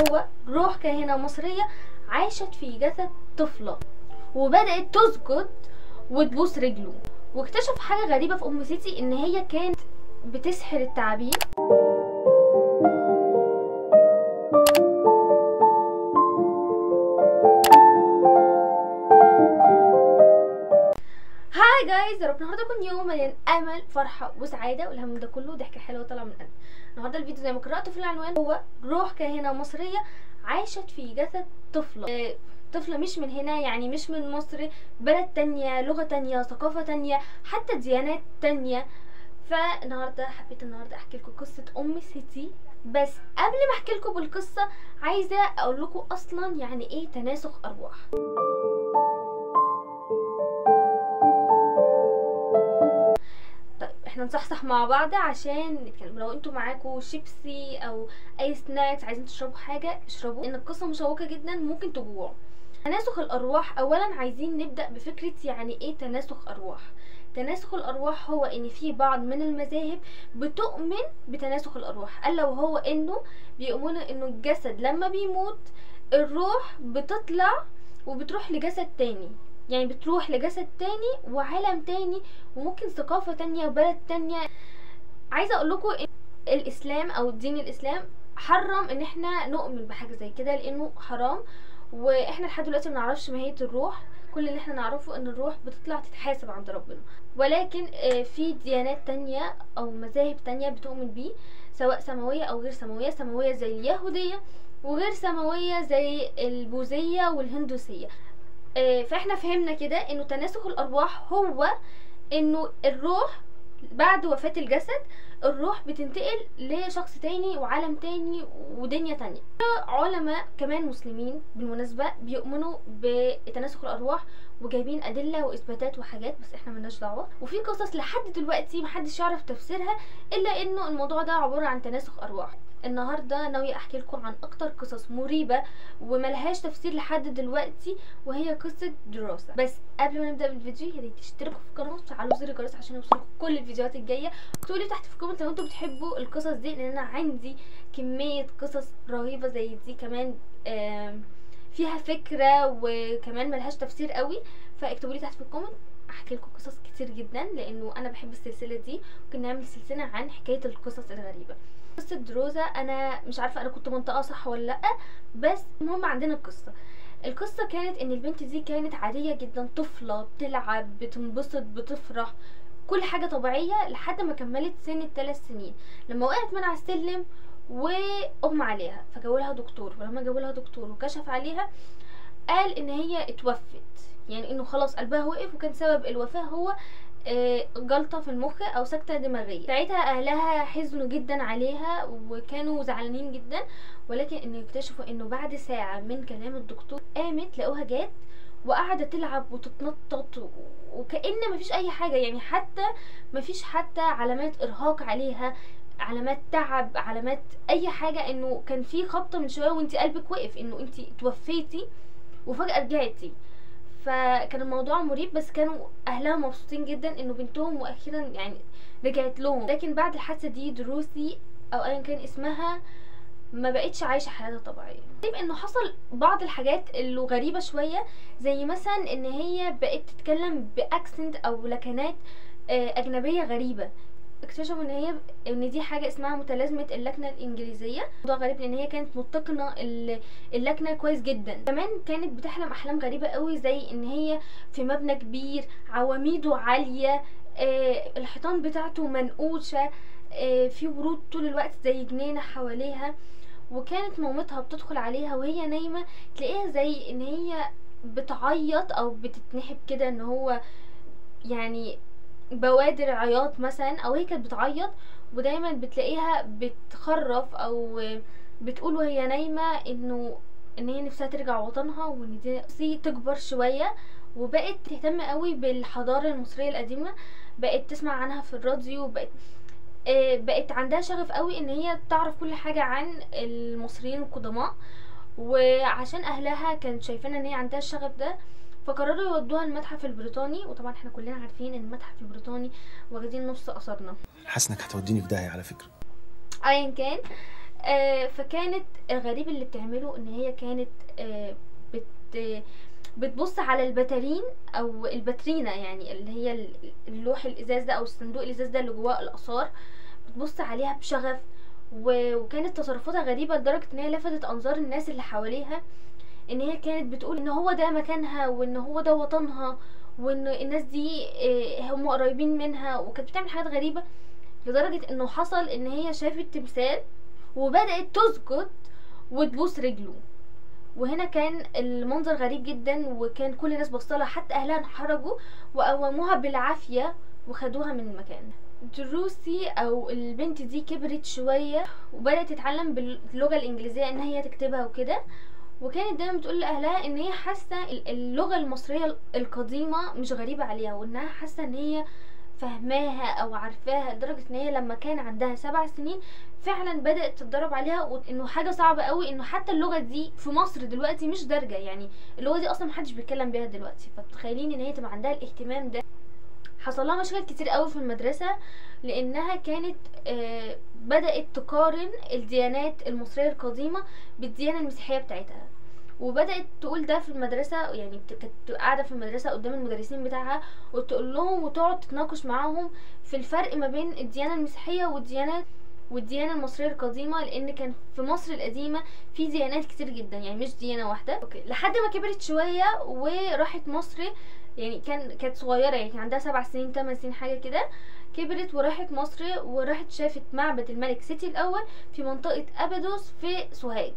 هو روح كاهنة مصرية عاشت في جسد طفلة وبدأت تسجد وتبوس رجله، واكتشف حاجة غريبة في أم سيتي إن هي كانت بتسحر التعابين. هاي جايز، يا رب النهارده يكون يوم مليان امل فرحه وسعاده والهم ده كله ضحكه حلوه طالعه من قلبي. النهارده الفيديو زي ما قرأته في العنوان هو روح كاهنه مصريه عاشت في جسد طفله. طفله مش من هنا، يعني مش من مصر، بلد تانية، لغه تانية، ثقافه تانية، حتى ديانات تانية. فالنهارده حبيت احكي لكم قصه ام سيتي. بس قبل ما احكي لكم بالقصه عايزه اقول لكم اصلا يعني ايه تناسخ ارواح. طيب احنا نصحصح مع بعض عشان نتكلم. لو انتوا معاكوا شيبسي او اي سناكس عايزين تشربوا حاجه اشربوا، ان القصه مشوقه جدا ممكن تجوعوا. تناسخ الارواح، اولا عايزين نبدا بفكره يعني ايه تناسخ ارواح. تناسخ الارواح هو ان في بعض من المذاهب بتؤمن بتناسخ الارواح، الا وهو انه بيؤمنوا انه الجسد لما بيموت الروح بتطلع وبتروح لجسد تاني، يعني بتروح لجسد تاني وعالم تاني وممكن ثقافة تانية وبلد تانية. عايزة اقول لكم ان الاسلام او دين الاسلام حرم ان احنا نؤمن بحاجة زي كده لانه حرام، واحنا لحد دلوقتي منعرفش ماهية الروح. كل اللي احنا نعرفه ان الروح بتطلع تتحاسب عند ربنا، ولكن في ديانات تانية او مذاهب تانية بتؤمن بيه، سواء سماوية او غير سماوية. سماوية زي اليهودية، وغير سماوية زي البوذية والهندوسية. فاحنا فهمنا كده انه تناسخ الارواح هو انه الروح بعد وفاة الجسد الروح بتنتقل لشخص تاني وعالم تاني ودنيا تانية. علماء كمان مسلمين بالمناسبة بيؤمنوا بتناسخ الارواح وجايبين ادلة واثباتات وحاجات، بس احنا ملناش دعوة. وفي قصص لحد دلوقتي محدش يعرف تفسيرها الا انه الموضوع ده عبارة عن تناسخ ارواح. النهارده ناويه احكي لكم عن اكتر قصص مريبه وملهاش تفسير لحد دلوقتي، وهي قصه دروسة. بس قبل ما نبدا بالفيديو يا ريت تشتركوا في القناه وتفعلوا زر الجرس عشان يوصلكم كل الفيديوهات الجايه. اكتبوا لي تحت في الكومنت لو انتوا بتحبوا القصص دي، لان انا عندي كميه قصص رهيبه زي دي كمان فيها فكره وكمان ملهاش تفسير قوي. فاكتبوا لي تحت في الكومنت احكي لكم قصص كتير جدا، لانه انا بحب السلسله دي. ممكن نعمل سلسله عن حكايه القصص الغريبه. قصة دروزة انا مش عارفة انا كنت منطقة صح ولا لأ، بس المهم عندنا القصة كانت ان البنت دي كانت عادية جدا، طفلة بتلعب بتنبسط بتفرح كل حاجة طبيعية لحد ما كملت سن ال3 سنين، لما وقعت من على السلم واغمى عليها فجابوا لها دكتور. ولما جابوا لها دكتور وكشف عليها قال ان هي اتوفت، يعني انه خلاص قلبها وقف، وكان سبب الوفاة هو جلطة في المخ او سكتة دماغية. ساعتها اهلها حزنوا جدا عليها وكانوا زعلانين جدا، ولكن انه يكتشفوا انه بعد ساعة من كلام الدكتور قامت لقوها جات وقعدت تلعب وتتنطط وكأن مفيش اي حاجة، يعني حتى مفيش حتى علامات ارهاق عليها، علامات تعب، علامات اي حاجة، انه كان في خبطة من شوية وانتي قلبك وقف، انه انتي توفيتي وفجأة رجعتي. فكان الموضوع مريب، بس كانوا اهلها مبسوطين جدا انه بنتهم مؤخرا يعني رجعت لهم. لكن بعد الحادثه دي دروسي او ايا كان اسمها ما بقتش عايشه حياتها طبيعيه. طيب انه حصل بعض الحاجات اللي غريبه شويه، زي مثلا ان هي بقت تتكلم باكسنت او لكنات اجنبيه غريبه. اكتشفوا ان دي حاجه اسمها متلازمه اللكنه الانجليزيه. موضوع غريب لان هي كانت متقنه اللكنه كويس جدا. كمان كانت بتحلم احلام غريبه قوي، زي ان هي في مبنى كبير عواميده عاليه، الحيطان بتاعته منقوشه، في ورود طول الوقت زي جنينه حواليها. وكانت مامتها بتدخل عليها وهي نايمه تلاقيها زي ان هي بتعيط او بتتنحب كده، ان هو يعني بوادر عياط مثلا، او هي كانت بتعيط ودايما بتلاقيها بتخرف او بتقول وهي نايمه ان هي نفسها ترجع وطنها وان دي تكبر شويه. وبقت تهتم قوي بالحضاره المصريه القديمه، بقت تسمع عنها في الراديو، بقت عندها شغف قوي ان هي تعرف كل حاجه عن المصريين القدماء. وعشان اهلها كانت شايفين ان هي عندها الشغف ده فقرروا يودوها المتحف البريطاني. وطبعا احنا كلنا عارفين ان المتحف البريطاني واخدين نص اثارنا. حاسس انك هتوديني في داهيه على فكره. ايا كان فكانت الغريب اللي بتعمله ان هي كانت بت بتبص على البتارين او الباترينا، يعني اللي هي اللوح الازاز ده او الصندوق الازاز ده اللي جواه الاثار، بتبص عليها بشغف. وكانت تصرفاتها غريبة لدرجة ان هي لفتت انظار الناس اللي حواليها، ان هي كانت بتقول ان هو ده مكانها وان هو ده وطنها وان الناس دي هم قريبين منها. وكانت بتعمل حاجات غريبة لدرجة انه حصل ان هي شافت تمثال وبدأت تسجد وتبوس رجله. وهنا كان المنظر غريب جدا، وكان كل الناس بصلها، حتى اهلها انحرجوا وقوموها بالعافية وخدوها من المكان. دروسي او البنت دي كبرت شوية وبدأت تتعلم باللغة الانجليزية ان هي تكتبها وكده، وكانت دايما بتقول لاهلها ان هي حاسة اللغة المصرية القديمة مش غريبة عليها، وانها حاسة ان هي فهماها او عارفاها، لدرجة ان هي لما كان عندها 7 سنين فعلا بدأت تتدرب عليها، وانه حاجة صعبة قوي انه حتى اللغة دي في مصر دلوقتي مش دارجة، يعني اللغة دي اصلا محدش بيتكلم بيها دلوقتي، فتخيلين ان هي تبقى عندها الاهتمام ده. حصل لها مشاكل كتير قوي في المدرسة لانها كانت بدأت تقارن الديانات المصرية القديمة بالديانة المسيحية بتاعتها، وبدأت تقول ده في المدرسة. يعني كانت قاعدة في المدرسة قدام المدرسين بتاعها وتقول لهم وتقعد تتناقش معاهم في الفرق ما بين الديانة المسيحية والديانة المصرية القديمة، لان كان في مصر القديمة في ديانات كتير جدا، يعني مش ديانة واحدة. اوكي، لحد ما كبرت شوية وراحت مصر، يعني كانت صغيرة، يعني كان عندها 7 سنين 8 سنين حاجة كده. كبرت وراحت مصر وراحت شافت معبد الملك سيتي الاول في منطقة ابدوس في سوهاج،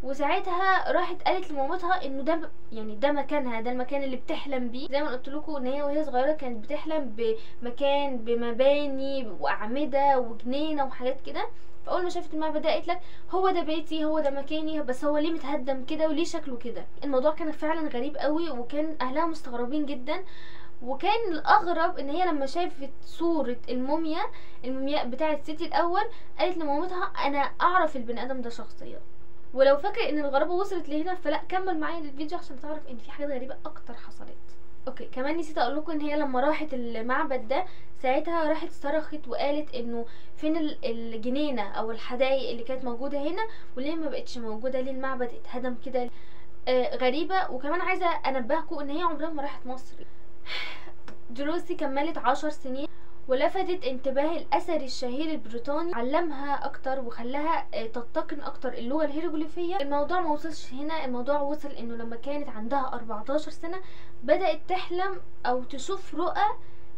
وساعتها راحت قالت لمامتها انه ده يعني ده مكانها، ده المكان اللي بتحلم بيه. زي ما قلت لكم ان هي وهي صغيره كانت بتحلم بمكان بمباني واعمده وجنينه وحاجات كده. فاول ما شافت المعبد ده قالت لك هو ده بيتي، هو ده مكاني، بس هو ليه متهدم كده وليه شكله كده؟ الموضوع كان فعلا غريب قوي، وكان اهلها مستغربين جدا. وكان الاغرب ان هي لما شافت صورة المومياء بتاعة سيتي الاول قالت لمامتها انا اعرف البني ادم ده شخصيا. ولو فاكر ان الغرابة وصلت لهنا فلا، كمل معايا الفيديو عشان تعرف ان في حاجات غريبة اكتر حصلت. اوكي، كمان نسيت اقول لكم ان هي لما راحت المعبد ده ساعتها راحت صرخت وقالت انه فين الجنينة او الحدائق اللي كانت موجودة هنا، وليه ما بقتش موجودة؟ ليه المعبد اتهدم كده؟ غريبة. وكمان عايزة انبهكم ان هي عمرها ما راحت مصر. دروسي كملت 10 سنين ولفتت انتباه الاثري الشهير البريطاني، علمها اكتر وخلاها تتقن اكتر اللغه الهيروغليفيه. الموضوع ما وصلش هنا، الموضوع وصل انه لما كانت عندها 14 سنه بدات تحلم او تشوف رؤى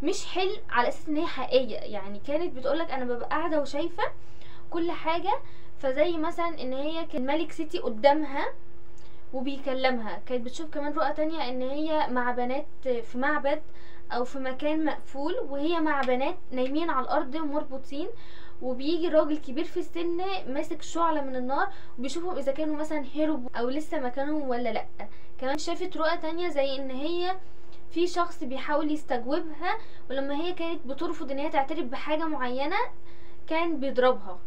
مش حلم، على اساس ان هي حقيقيه. يعني كانت بتقولك انا ببقى قاعده وشايفه كل حاجه، فزي مثلا ان هي كان ملك سيتي قدامها وبيكلمها. كانت بتشوف كمان رؤى تانية ان هي مع بنات في معبد او في مكان مقفول، وهي مع بنات نايمين على الارض ومربوطين، وبيجي راجل كبير في السن ماسك شعلة من النار وبيشوفهم اذا كانوا مثلا هربوا او لسه مكانهم ولا لا. كمان شافت رؤى تانية زي ان هي في شخص بيحاول يستجوبها، ولما هي كانت بترفض ان هي تعترف بحاجة معينة كان بيضربها.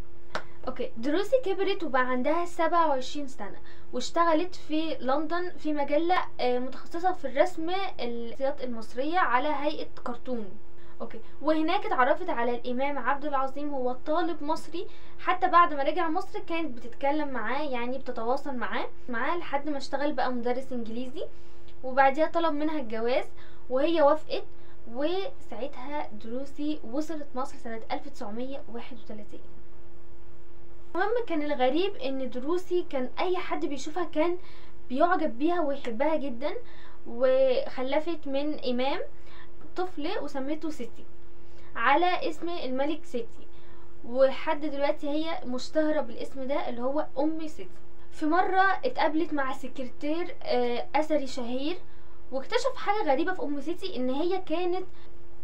اوكي، دروسي كبرت وبقى عندها 27 سنة واشتغلت في لندن في مجلة متخصصة في الرسم الشخصيات المصرية على هيئة كرتون. اوكي، وهناك اتعرفت على الامام عبد العظيم، هو طالب مصري. حتى بعد ما رجع مصر كانت بتتكلم معاه، يعني بتتواصل معاه لحد ما اشتغل بقى مدرس انجليزي، وبعديها طلب منها الجواز وهي وافقت. وساعتها دروسي وصلت مصر سنة 1931. المهم كان الغريب ان دروسي كان اي حد بيشوفها كان بيعجب بيها ويحبها جدا، وخلفت من امام طفل وسميته سيتي على اسم الملك سيتي، ولحد دلوقتي هي مشتهرة بالاسم ده اللي هو ام سيتي. في مرة اتقابلت مع سكرتير اثري شهير واكتشف حاجة غريبة في ام سيتي، ان هي كانت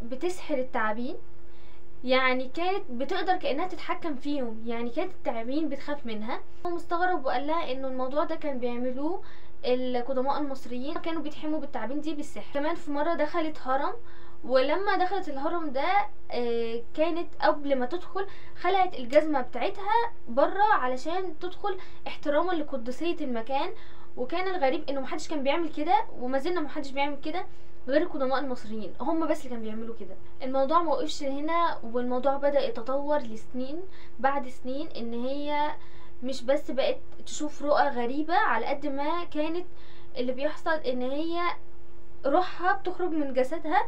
بتسحر التعابين، يعني كانت بتقدر كأنها تتحكم فيهم، يعني كانت التعابين بتخاف منها. هو مستغرب وقال لها انه الموضوع ده كان بيعملوه القدماء المصريين، كانوا بيتحموا بالتعابين دي بالسحر. كمان في مرة دخلت هرم ولما دخلت الهرم ده كانت قبل ما تدخل خلعت الجزمة بتاعتها بره علشان تدخل احتراما لقدسية المكان. وكان الغريب انه محدش كان بيعمل كده، وما زلنا محدش بيعمل كده غير القدماء المصريين، هم بس اللي كانوا بيعملوا كده. الموضوع ما وقفش هنا، والموضوع بدأ يتطور لسنين بعد سنين، ان هي مش بس بقت تشوف رؤى غريبة على قد ما كانت اللي بيحصل ان هي روحها بتخرج من جسدها.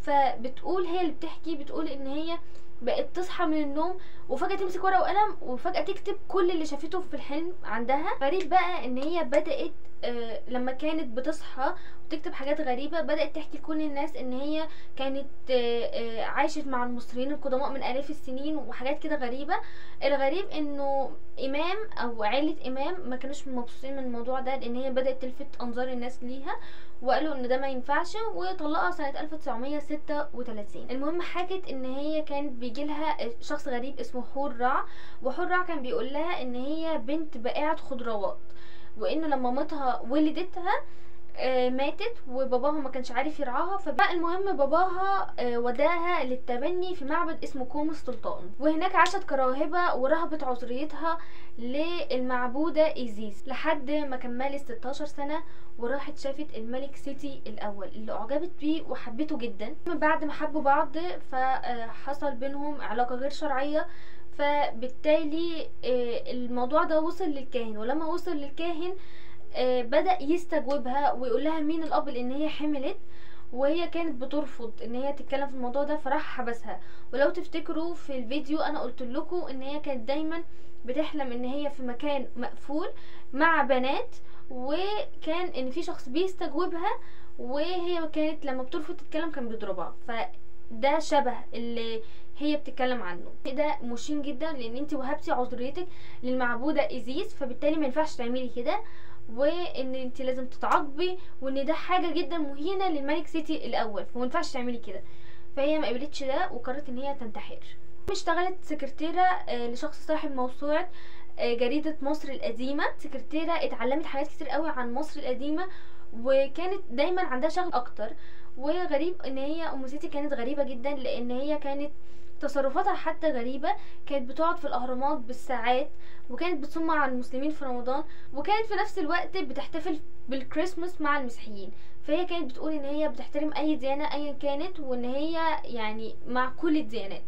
فبتقول هي اللي بتحكي، بتقول ان هي بقت تصحى من النوم وفجأة تمسك ورقة وقلم وفجأة تكتب كل اللي شافته في الحلم عندها. غريب بقى ان هي بدأت لما كانت بتصحى وتكتب حاجات غريبة بدأت تحكي لكل الناس ان هي كانت عايشت مع المصريين القدماء من آلاف السنين وحاجات كده غريبة. الغريب انه امام او عيلة امام ما كانوش مبسوطين من الموضوع ده، لان هي بدأت تلفت انظار الناس ليها وقالوا ان ده ما ينفعش، وطلقها سنة 1936. المهم حكت ان هي كانت بيجيلها شخص غريب اسمه حور رع، وحور رع كان بيقول لها ان هي بنت بائعة خضروات، وان لما مامتها ولدتها ماتت وباباها ما كانش عارف يرعاها. فبقى المهم باباها وداها للتبني في معبد اسمه كوم السلطان، وهناك عاشت كراهبة ورهبت عذريتها للمعبودة ايزيس لحد ما كملت 16 سنة وراحت شافت الملك سيتي الاول اللي اعجبت بيه وحبته جدا. بعد ما حبوا بعض فحصل بينهم علاقة غير شرعية، فبالتالي الموضوع ده وصل للكاهن، ولما وصل للكاهن بدأ يستجوبها ويقول لها مين الاب، لان هي حملت وهي كانت بترفض ان هي تتكلم في الموضوع ده، فراح حبسها. ولو تفتكروا في الفيديو انا قلت لكم ان هي كانت دايما بتحلم ان هي في مكان مقفول مع بنات، وكان ان في شخص بيستجوبها وهي كانت لما بترفض تتكلم كان بيضربها. فده شبه اللي هي بتتكلم عنه. ده مشين جدا لان انت وهبتي عذريتك للمعبودة ايزيس، فبالتالي ما ينفعش تعملي كده، وان انت لازم تتعاقبي، وان ده حاجه جدا مهينه للملك سيتي الاول، فما ينفعش تعملي كده. فهي ما قبلتش ده وقررت ان هي تنتحر. اشتغلت سكرتيره لشخص صاحب موسوعه جريده مصر القديمه. سكرتيره اتعلمت حاجات كتير قوي عن مصر القديمه وكانت دايما عندها شغف اكتر. وغريب ان هي ام سيتي كانت غريبه جدا لان هي كانت تصرفاتها حتى غريبة. كانت بتقعد في الأهرامات بالساعات، وكانت بتصوم مع المسلمين في رمضان، وكانت في نفس الوقت بتحتفل بالكريسماس مع المسيحيين. فهي كانت بتقول ان هي بتحترم اي ديانة ايا كانت، وان هي يعني مع كل الديانات.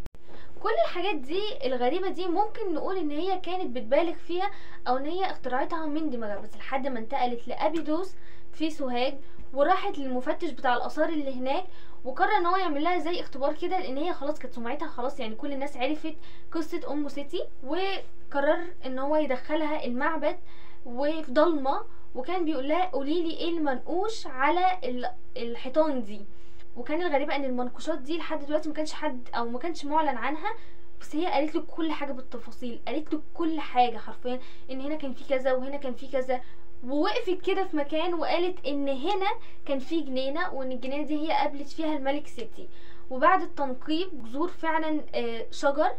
كل الحاجات دي الغريبة دي ممكن نقول ان هي كانت بتبالغ فيها او ان هي اخترعتها من دماغها، بس لحد ما انتقلت لأبيدوس في سوهاج وراحت للمفتش بتاع الآثار اللي هناك، وقرر ان هو يعمل لها زي اختبار كده، لان هي خلاص كانت سمعتها خلاص، يعني كل الناس عرفت قصة ام سيتي. وقرر ان هو يدخلها المعبد وفي ضلمة، وكان بيقول لها قولي لي ايه المنقوش على الحيطان دي. وكان الغريبة ان المنقوشات دي لحد دلوقتي ما كانش حد او ما كانش معلن عنها، بس هي قالت له كل حاجة بالتفاصيل، قالت له كل حاجة حرفيا، ان هنا كان في كذا وهنا كان في كذا. ووقفت كده في مكان وقالت ان هنا كان في جنينة، وان الجنينة دي هي قابلت فيها الملك سيتي. وبعد التنقيب جذور فعلا شجر،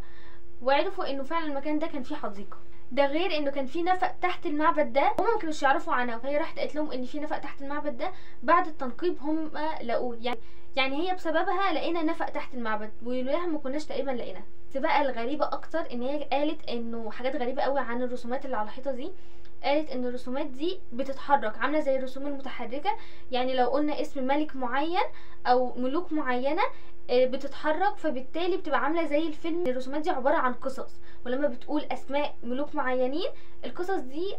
وعرفوا انه فعلا المكان ده كان فيه حديقة. ده غير انه كان في نفق تحت المعبد ده هم ما كانوش يعرفوا عنها، فهي راحت قالت لهم ان في نفق تحت المعبد ده. بعد التنقيب هم لقوه، يعني هي بسببها لقينا نفق تحت المعبد، ولولاها ما كناش تقريبا لقينا. بس بقى الغريبة اكتر ان هي قالت انه حاجات غريبة قوي عن الرسومات اللي على الحيطة دي. قالت ان الرسومات دي بتتحرك، عامله زي الرسوم المتحركه، يعني لو قلنا اسم ملك معين او ملوك معينه بتتحرك، فبالتالي بتبقى عامله زي الفيلم. الرسومات دي عباره عن قصص، ولما بتقول اسماء ملوك معينين القصص دي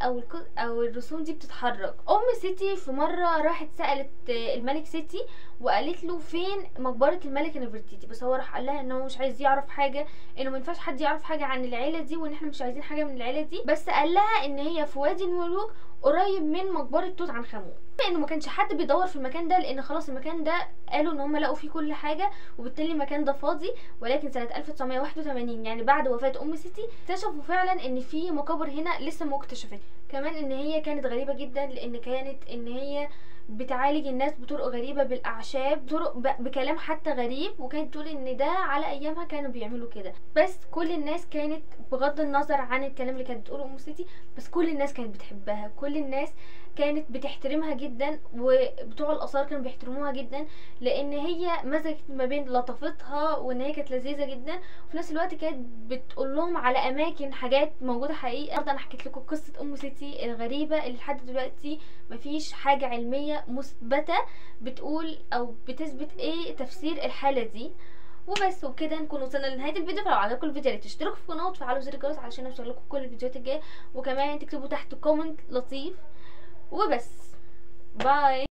او الرسوم دي بتتحرك. ام سيتي في مره راحت سالت الملك سيتي وقالت له فين مقبره الملك نفرتيتي، بس هو راح قال لها انه مش عايز يعرف حاجه، انه ما ينفعش حد يعرف حاجه عن العيله دي، وان احنا مش عايزين حاجه من العيله دي. بس قال لها ان هي في وادي الملوك قريب من مقبره توت عنخ امون. انه ما كانش حد بيدور في المكان ده، لان خلاص المكان ده قالوا ان هم لقوا فيه كل حاجه، وبالتالي المكان ده فاضي. ولكن سنه 1981 يعني بعد وفاه ام سيتي اكتشفوا فعلا ان في مقابر هنا لسه ما اكتشفتش. كمان ان هي كانت غريبة جدا، لان كانت ان هي بتعالج الناس بطرق غريبة بالاعشاب، طرق بكلام حتى غريب، وكانت تقول ان ده على ايامها كانوا بيعملوا كده. بس كل الناس كانت بغض النظر عن الكلام اللي كانت بتقوله ام سيتي، بس كل الناس كانت بتحبها، كل الناس كانت بتحترمها جدا، وبتوع الاثار كانوا بيحترموها جدا، لان هي مزجت ما بين لطافتها وان هي كانت لذيذه جدا، وفي نفس الوقت كانت بتقول لهم على اماكن حاجات موجوده حقيقه. النهارده انا حكيت لكم قصه ام سيتي الغريبه اللي لحد دلوقتي مفيش حاجه علميه مثبته بتقول او بتثبت ايه تفسير الحاله دي. وبس، وكده نكون وصلنا لنهايه الفيديو. فلو عجبكم الفيديو يا ريت تشتركوا في القناه وتفعلوا زر الجرس علشان اوصل لكم كل الفيديوهات الجايه، وكمان تكتبوا تحت كومنت لطيف. وبس، باي.